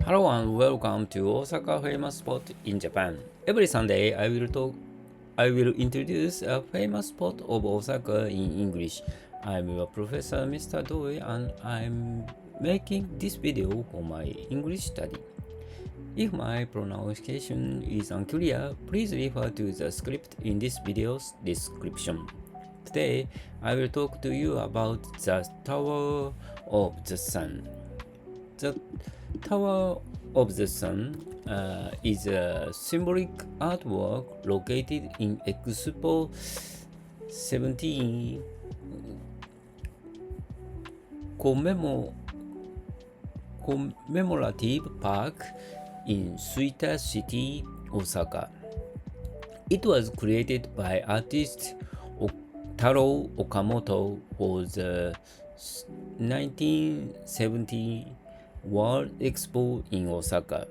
Hello and welcome to Osaka Famous Spot in Japan. Every Sunday I will introduce a famous spot of Osaka in English. I'm your professor Mr. Doi and I'm making this video for my English study. If my pronunciation is unclear, please refer to the script in this video's description. Today, I will talk to you about the Tower of the Sun. The Tower of the Sun is a symbolic artwork located in Expo 17 Commemorative Park in Suita City, Osaka. It was created by artist Taro Okamoto for the 1970 World Expo in Osaka.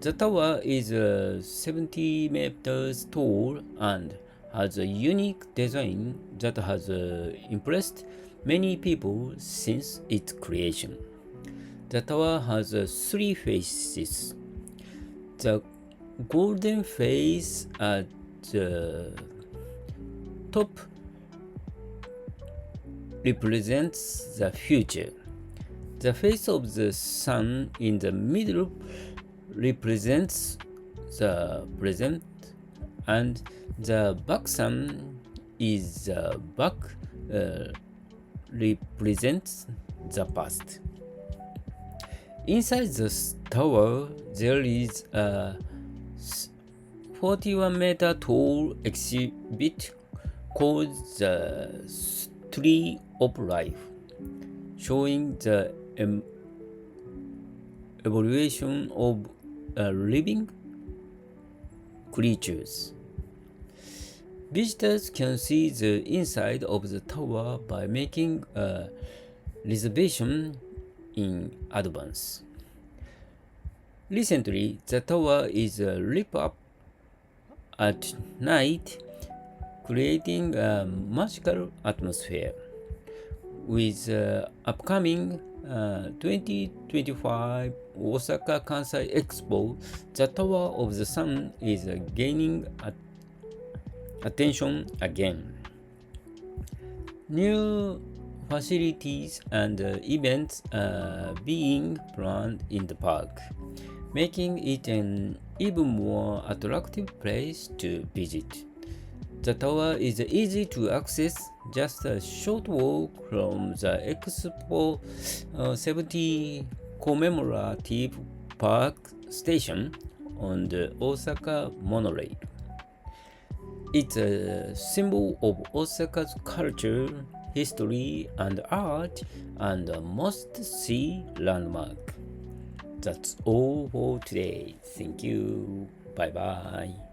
The tower is 70 meters tall and has a unique design that has impressed many people since its creation. The tower has three faces. The golden face at the top represents the future. The face of the sun in the middle represents the present, and the back sun is the back represents the past. Inside the tower, there is a 41-meter tall exhibit called the Tree of Life, showing the evolution of living creatures. Visitors can see the inside of the tower by making a reservation in advance. Recently, the tower is lit up at night, creating a magical atmosphere. With upcoming 2025 Osaka Kansai Expo, the Tower of the Sun is gaining attention again. New facilities and events are being planned in the park, making it an even more attractive place to visit. The tower is easy to access, just a short walk from the Expo 70 Commemorative Park station on the Osaka monorail. It's a symbol of Osaka's culture, history, and art, and a must-see landmark. That's all for today. Thank you. Bye bye.